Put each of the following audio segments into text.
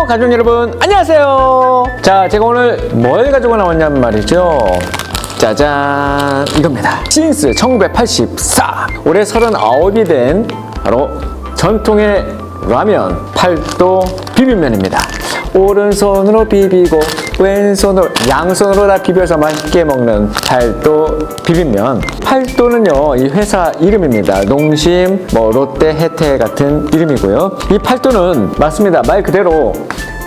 가족 여러분 안녕하세요. 자, 제가 오늘 뭘 가지고 나왔냐면 말이죠. 짜잔, 이겁니다. 신스 1984 올해 39이 된 바로 전통의 라면 팔도 비빔면입니다. 오른손으로 비비고 왼손으로 양손으로 다 비벼서 맛있게 먹는 팔도 비빔면. 팔도는요, 이 회사 이름입니다. 농심, 롯데, 혜태 같은 이름이고요. 이 팔도는 맞습니다. 말 그대로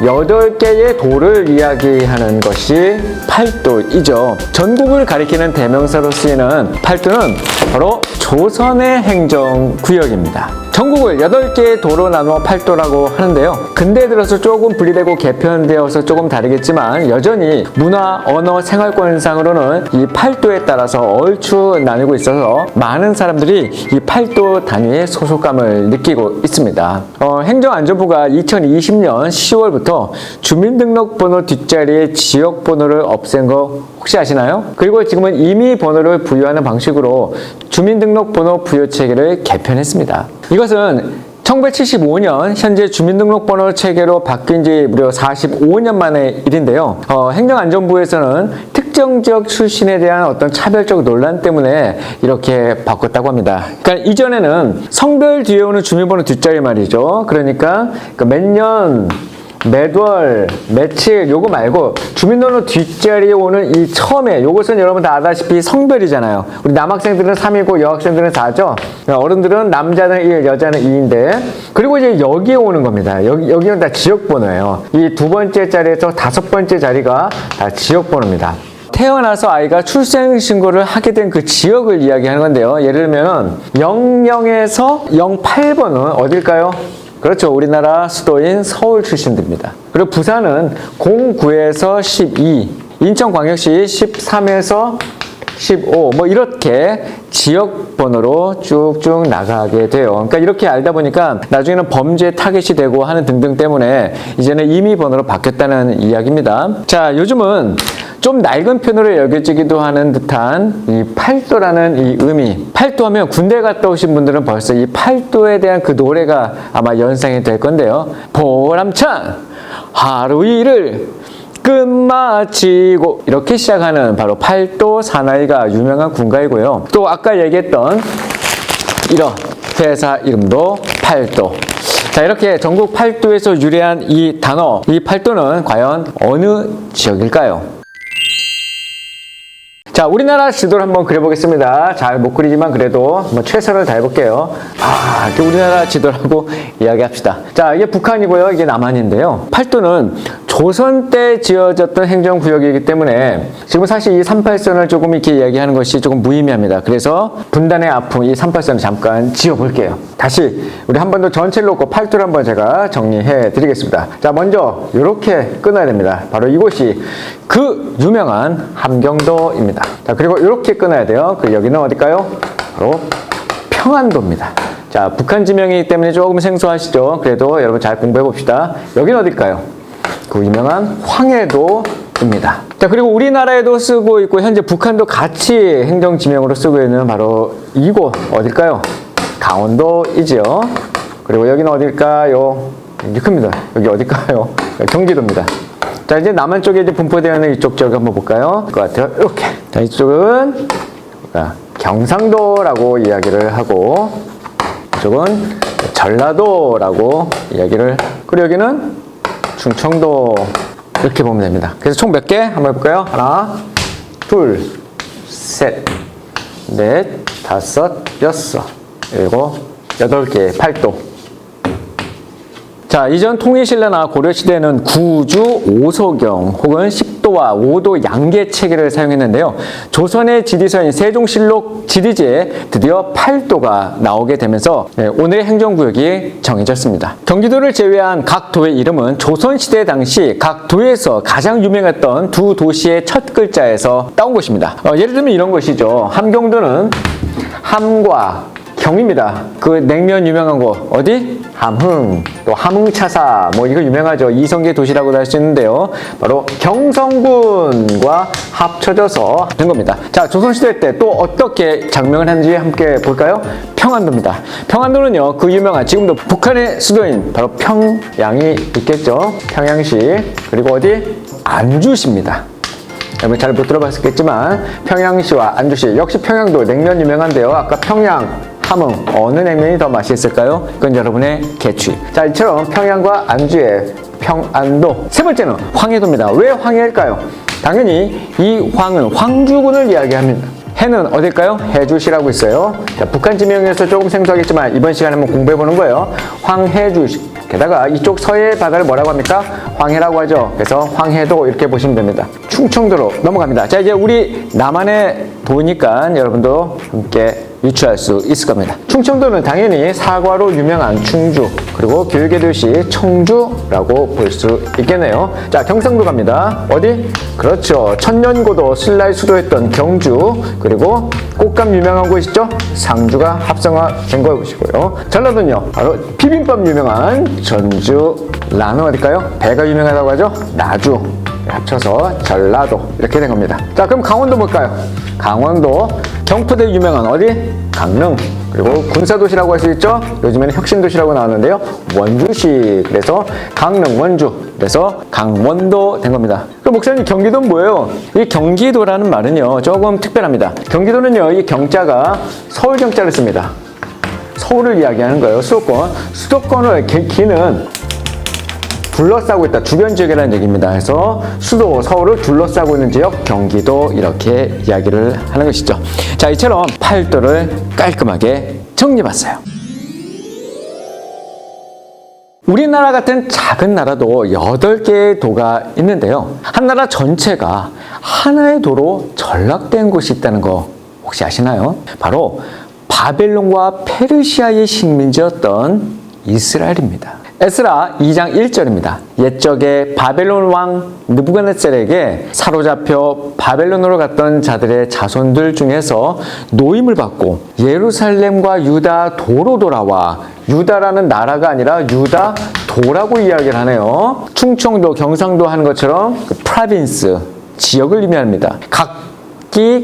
8개의 도를 이야기하는 것이 팔도이죠. 전국을 가리키는 대명사로 쓰이는 팔도는 바로 조선의 행정구역입니다. 전국을 8개의 도로 나누어 팔도라고 하는데요. 근대에 들어서 조금 분리되고 개편되어서 조금 다르겠지만 여전히 문화, 언어, 생활권상으로는 이 팔도에 따라서 얼추 나뉘고 있어서 많은 사람들이 이 팔도 단위의 소속감을 느끼고 있습니다. 행정안전부가 2020년 10월부터 주민등록번호 뒷자리에 지역번호를 없앤 거 혹시 아시나요? 그리고 지금은 임의 번호를 부여하는 방식으로 주민등록번호 부여 체계를 개편했습니다. 이것은 1975년 현재 주민등록번호 체계로 바뀐 지 무려 45년 만의 일인데요. 행정안전부에서는 특정 지역 출신에 대한 어떤 차별적 논란 때문에 이렇게 바꿨다고 합니다. 그러니까 이전에는 성별 뒤에 오는 주민번호 뒷자리 말이죠. 그러니까 몇 년, 몇 월, 며칠 요거 말고 주민번호 뒷자리에 오는 이 처음에 요것은 여러분 다 아다시피 성별이잖아요. 우리 남학생들은 3이고 여학생들은 4죠. 어른들은 남자는 1, 여자는 2인데 그리고 이제 여기에 오는 겁니다. 여기는 다 지역번호예요. 이 두 번째 자리에서 다섯 번째 자리가 다 지역번호입니다. 태어나서 아이가 출생신고를 하게 된 그 지역을 이야기하는 건데요. 예를 들면 00에서 08번은 어딜까요? 그렇죠. 우리나라 수도인 서울 출신들입니다. 그리고 부산은 09에서 12, 인천광역시 13에서 15, 이렇게 지역 번호로 쭉쭉 나가게 돼요. 그러니까 이렇게 알다 보니까 나중에는 범죄 타겟이 되고 하는 등등 때문에 이제는 임의 번호로 바뀌었다는 이야기입니다. 자, 요즘은 좀 낡은 편으로 여겨지기도 하는 듯한 이 팔도라는 이 의미. 팔도하면 군대 갔다 오신 분들은 벌써 이 팔도에 대한 그 노래가 아마 연상이 될 건데요. 보람찬 하루 일을 끝마치고 이렇게 시작하는 바로 팔도 사나이가 유명한 군가이고요. 또 아까 얘기했던 이런 회사 이름도 팔도. 자, 이렇게 전국 팔도에서 유래한 이 단어, 이 팔도는 과연 어느 지역일까요? 자, 우리나라 지도를 한번 그려보겠습니다. 잘 못 그리지만 그래도 한번 최선을 다해볼게요. 이렇게 우리나라 지도라고 이야기합시다. 자, 이게 북한이고요. 이게 남한인데요. 팔도는 조선 때 지어졌던 행정구역이기 때문에 지금 사실 이 38선을 조금 이렇게 이야기하는 것이 조금 무의미합니다. 그래서 분단의 아픔, 이 38선을 잠깐 지어볼게요. 다시 우리 한 번 더 전체를 놓고 팔도를 한번 제가 정리해 드리겠습니다. 자, 먼저 이렇게 끊어야 됩니다. 바로 이곳이 그 유명한 함경도입니다. 자, 그리고 이렇게 끊어야 돼요. 여기는 어딜까요? 바로 평안도입니다. 자, 북한 지명이기 때문에 조금 생소하시죠? 그래도 여러분 잘 공부해 봅시다. 여기는 어딜까요? 그 유명한 황해도입니다. 자, 그리고 우리나라에도 쓰고 있고 현재 북한도 같이 행정지명으로 쓰고 있는 바로 이곳 어딜까요? 강원도이죠. 그리고 여기는 어딜까요? 이게 큽니다. 여기 어딜까요? 경기도입니다. 자, 이제 남한 쪽에 이제 분포되어 있는 이쪽 지역 한번 볼까요? 그 같아요. 이렇게. 자, 이쪽은 경상도라고 이야기를 하고 이쪽은 전라도라고 이야기를. 그리고 여기는 충청도. 이렇게 보면 됩니다. 그래서 총 몇 개? 한번 해볼까요? 하나, 둘, 셋, 넷, 다섯, 여섯, 일곱, 8개 팔도. 자, 이전 통일신라나 고려시대에는 구주, 오소경 혹은 식도와 오도 양계 체계를 사용했는데요. 조선의 지리서인 세종실록 지리지에 드디어 팔도가 나오게 되면서 오늘의 행정구역이 정해졌습니다. 경기도를 제외한 각 도의 이름은 조선시대 당시 각 도에서 가장 유명했던 두 도시의 첫 글자에서 따온 것입니다. 예를 들면 이런 것이죠. 함경도는 함과 경입니다. 그 냉면 유명한 곳 어디? 함흥, 또 함흥차사 뭐 이거 유명하죠. 이성계 도시라고도 할 수 있는데요. 바로 경성군과 합쳐져서 된 겁니다. 자, 조선시대 때 또 어떻게 장명을 했는지 함께 볼까요? 평안도입니다. 평안도는요, 그 유명한 지금도 북한의 수도인 바로 평양이 있겠죠. 평양시, 그리고 어디? 안주시입니다. 여러분 잘 못 들어봤겠지만 평양시와 안주시, 역시 평양도 냉면 유명한데요. 아까 평양, 함흥 어느 냉면이 더 맛있을까요? 그건 여러분의 개취. 자, 이처럼 평양과 안주의 평안도. 세 번째는 황해도입니다. 왜 황해일까요? 당연히 이 황은 황주군을 이야기합니다. 해는 어딜까요? 해주시라고 있어요. 자, 북한 지명에서 조금 생소하겠지만 이번 시간에 한번 공부해보는 거예요. 황해주시. 게다가 이쪽 서해 바다를 뭐라고 합니까? 황해라고 하죠. 그래서 황해도 이렇게 보시면 됩니다. 충청도로 넘어갑니다. 자, 이제 우리 남한의 도니까 여러분도 함께 유추할 수 있을 겁니다. 충청도는 당연히 사과로 유명한 충주, 그리고 교육의 도시 청주라고 볼 수 있겠네요. 자, 경상도 갑니다. 어디? 그렇죠. 천년고도 신라의 수도였던 경주, 그리고 꽃감 유명한 곳 있죠? 상주가 합성화된 것이고요. 전라도는요, 바로 비빔밥 유명한 전주, 라는 어딜까요? 배가 유명하다고 하죠? 나주. 합쳐서 전라도 이렇게 된 겁니다. 자, 그럼 강원도 뭘까요? 강원도 경포대 유명한 어디? 강릉. 그리고 군사도시라고 할 수 있죠? 요즘에는 혁신도시라고 나왔는데요. 원주시. 그래서 강릉, 원주. 그래서 강원도 된 겁니다. 그럼 목사님, 경기도는 뭐예요? 이 경기도라는 말은요, 조금 특별합니다. 경기도는요, 이 경자가 서울 경자를 씁니다. 서울을 이야기하는 거예요. 수도권. 수도권을 기는 둘러싸고 있다. 주변 지역이라는 얘기입니다. 그래서 수도 서울을 둘러싸고 있는 지역 경기도, 이렇게 이야기를 하는 것이죠. 자, 이처럼 팔도를 깔끔하게 정리해봤어요. 우리나라 같은 작은 나라도 8개의 도가 있는데요. 한 나라 전체가 하나의 도로 전락된 곳이 있다는 거 혹시 아시나요? 바로 바벨론과 페르시아의 식민지였던 이스라엘입니다. 에스라 2장 1절입니다. 옛적에 바벨론 왕 느부갓네살에게 사로잡혀 바벨론으로 갔던 자들의 자손들 중에서 노임을 받고 예루살렘과 유다 도로 돌아와, 유다라는 나라가 아니라 유다 도라고 이야기를 하네요. 충청도, 경상도 하는 것처럼 그 프라빈스, 지역을 의미합니다.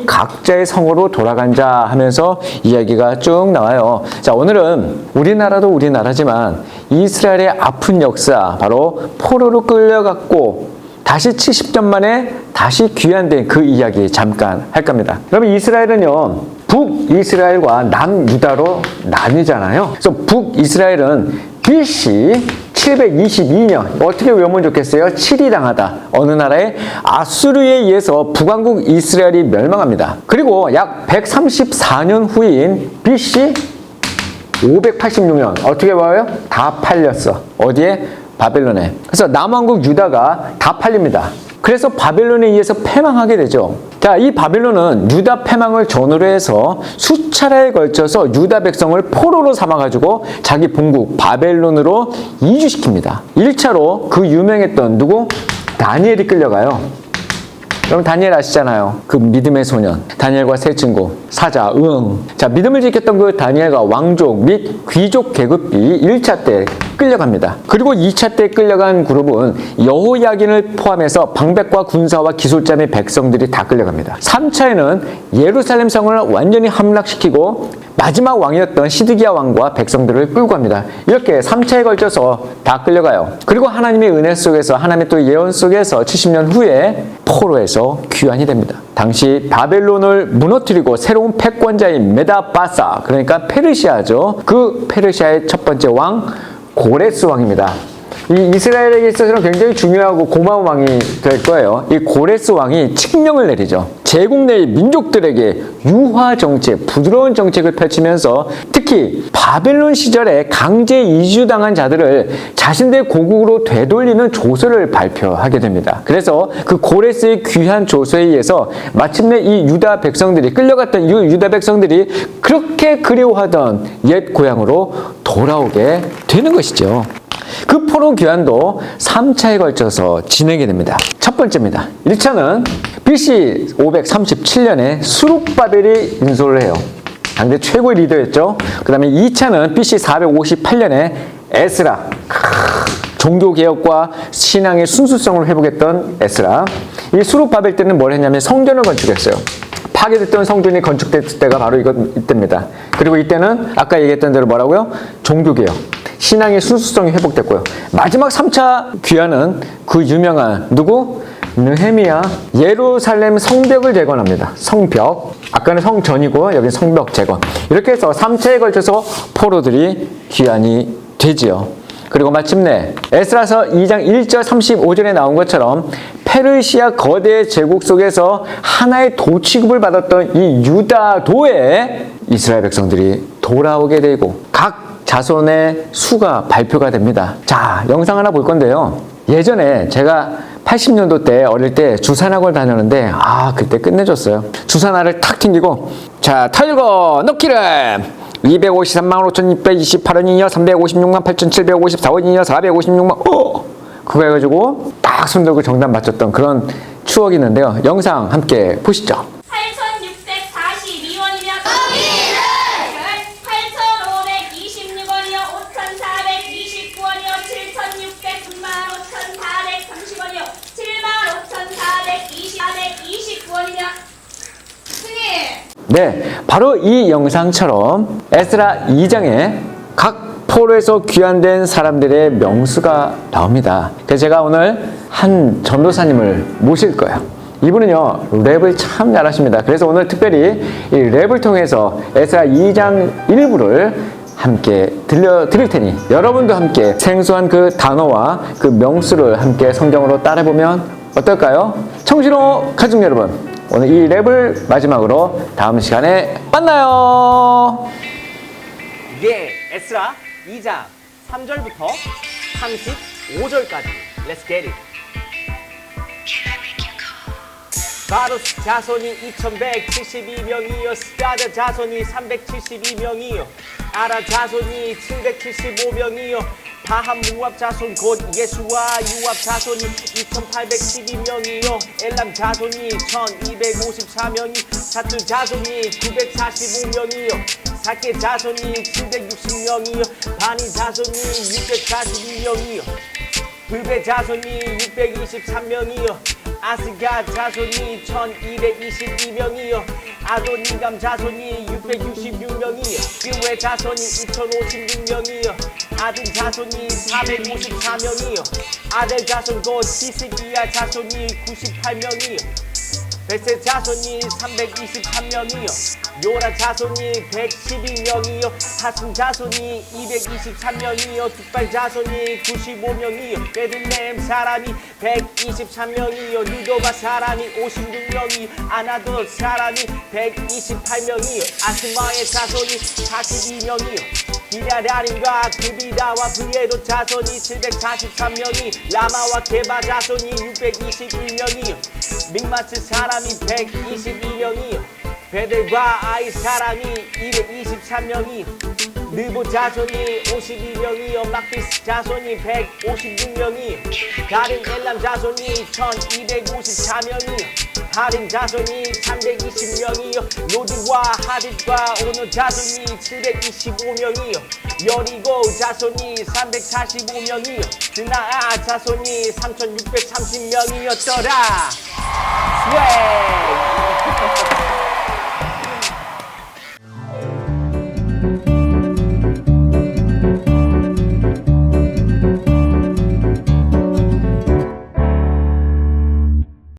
각자의 성으로 돌아간 자 하면서 이야기가 쭉 나와요. 자, 오늘은 우리나라도 우리나라지만 이스라엘의 아픈 역사, 바로 포로로 끌려갔고 다시 70년 만에 다시 귀환된 그 이야기 잠깐 할 겁니다. 그러면 이스라엘은요, 북이스라엘과 남유다로 나뉘잖아요. 그래서 북이스라엘은 BC 722년, 어떻게 외우면 좋겠어요? 7이 당하다. 어느 나라에? 아수르에 의해서 북왕국 이스라엘이 멸망합니다. 그리고 약 134년 후인 BC 586년, 어떻게 봐요? 다 팔렸어. 어디에? 바벨론에. 그래서 남왕국 유다가 다 팔립니다. 그래서 바벨론에 의해서 패망하게 되죠. 자, 이 바벨론은 유다 패망을 전후로 해서 수차례에 걸쳐서 유다 백성을 포로로 삼아가지고 자기 본국 바벨론으로 이주시킵니다. 1차로 그 유명했던 누구? 다니엘이 끌려가요. 여러분 다니엘 아시잖아요. 그 믿음의 소년, 다니엘과 세 친구, 사자, 자, 믿음을 지켰던 그 다니엘과 왕족 및 귀족 계급이 1차 때 끌려갑니다. 그리고 2차 때 끌려간 그룹은 여호야긴을 포함해서 방백과 군사와 기술자 및 백성들이 다 끌려갑니다. 3차에는 예루살렘 성을 완전히 함락시키고 마지막 왕이었던 시드기야 왕과 백성들을 끌고 갑니다. 이렇게 3차에 걸쳐서 다 끌려가요. 그리고 하나님의 은혜 속에서, 하나님의 또 예언 속에서 70년 후에 포로에서 귀환이 됩니다. 당시 바벨론을 무너뜨리고 새로운 패권자인 메다바사, 그러니까 페르시아죠. 그 페르시아의 첫 번째 왕 고레스 왕입니다. 이 이스라엘에게 있어서는 굉장히 중요하고 고마운 왕이 될 거예요. 이 고레스 왕이 칙령을 내리죠. 제국 내의 민족들에게 유화 정책, 부드러운 정책을 펼치면서 특히 바벨론 시절에 강제 이주당한 자들을 자신들의 고국으로 되돌리는 조서를 발표하게 됩니다. 그래서 그 고레스의 귀한 조서에 의해서 마침내 이 유다 백성들이, 끌려갔던 유다 백성들이 그렇게 그리워하던 옛 고향으로 돌아오게 되는 것이죠. 그 포로 귀환도 3차에 걸쳐서 진행이 됩니다. 첫 번째입니다. 1차는 BC 537년에 수룹바벨이 인솔을 해요. 당대 최고의 리더였죠. 그 다음에 2차는 BC 458년에 에스라. 종교개혁과 신앙의 순수성을 회복했던 에스라. 이 수룹 바벨 때는 뭘 했냐면 성전을 건축했어요. 파괴됐던 성전이 건축됐을 때가 바로 이때입니다. 그리고 이때는 아까 얘기했던 대로 뭐라고요? 종교개혁. 신앙의 순수성이 회복됐고요. 마지막 3차 귀환은 그 유명한 누구? 느헤미야. 예루살렘 성벽을 재건합니다. 성벽. 아까는 성전이고 여기는 성벽 재건. 이렇게 해서 3차에 걸쳐서 포로들이 귀환이 되지요. 그리고 마침내 에스라서 2장 1절 35절에 나온 것처럼 페르시아 거대 제국 속에서 하나의 도 취급을 받았던 이 유다도에 이스라엘 백성들이 돌아오게 되고 각 자손의 수가 발표가 됩니다. 자, 영상 하나 볼 건데요. 예전에 제가 80년도 때 어릴 때 주산학원 다녔는데 그때 끝내줬어요. 주산화를 탁 튕기고 자, 털고 넣기를 253만 5,628원이요 356만 8,754원이요 456만 그거 해가지고 딱 손들고 정답 맞췄던 그런 추억이 있는데요. 영상 함께 보시죠. 8,642원이면 8,526원이요 5,429원이요 7,609만 5,430원이요 75,429원이면 승인! 네, 바로 이 영상처럼 에스라 2장에 각 포로에서 귀환된 사람들의 명수가 나옵니다. 그래서 제가 오늘 한 전도사님을 모실 거예요. 이분은요, 랩을 참 잘하십니다. 그래서 오늘 특별히 이 랩을 통해서 에스라 2장 일부를 함께 들려드릴 테니 여러분도 함께 생소한 그 단어와 그 명수를 함께 성경으로 따라해보면 어떨까요? 청신호 가족 여러분, 오늘 이 랩을 마지막으로 다음 시간에 만나요. 예, 에스라 2장 3절부터 35절까지 Let's get it. 바로스 자손이 2172명이요 스가랴 자손이 372명이요 아라 자손이 775명이요 바한 무압 자손 곧 예수와 유압 자손이 2812명이요 엘람 자손이 1254명이 사투 자손이 945명이요 사케 자손이 760명이요 바니 자손이 642명이요 불베 자손이 623명이요 아스가 자손이 1222명이요 아도니감 자손이 666명이요 그외 자손이 2056명이요 아들 자손이 454명이요 아들 자손 곧 히스기야 자손이 98명이요 베세 자손이 323명이요 요라 자손이 112명이요 하순 자손이 223명이요 뒷발 자손이 95명이요 베들레헴 사람이 123명이요 누도바 사람이 56명이요 아나도 사람이 128명이요 아스마의 자손이 42명이요 기랴랴림과 그비다와 브에도 자손이 743명이 라마와 게바 자손이 621명이요 믹마스 사람이 122명이요 베델과 아이 사람이 223명이요 느보 자손이 52명이요 막비스 자손이 156명이요 가린 엘람 자손이 1254명이요 하림 자손이 320명이요 로드와 하딧과 오노 자손이 725명이요 여리고 자손이 345명이요 드나아 자손이 3630명이었더라.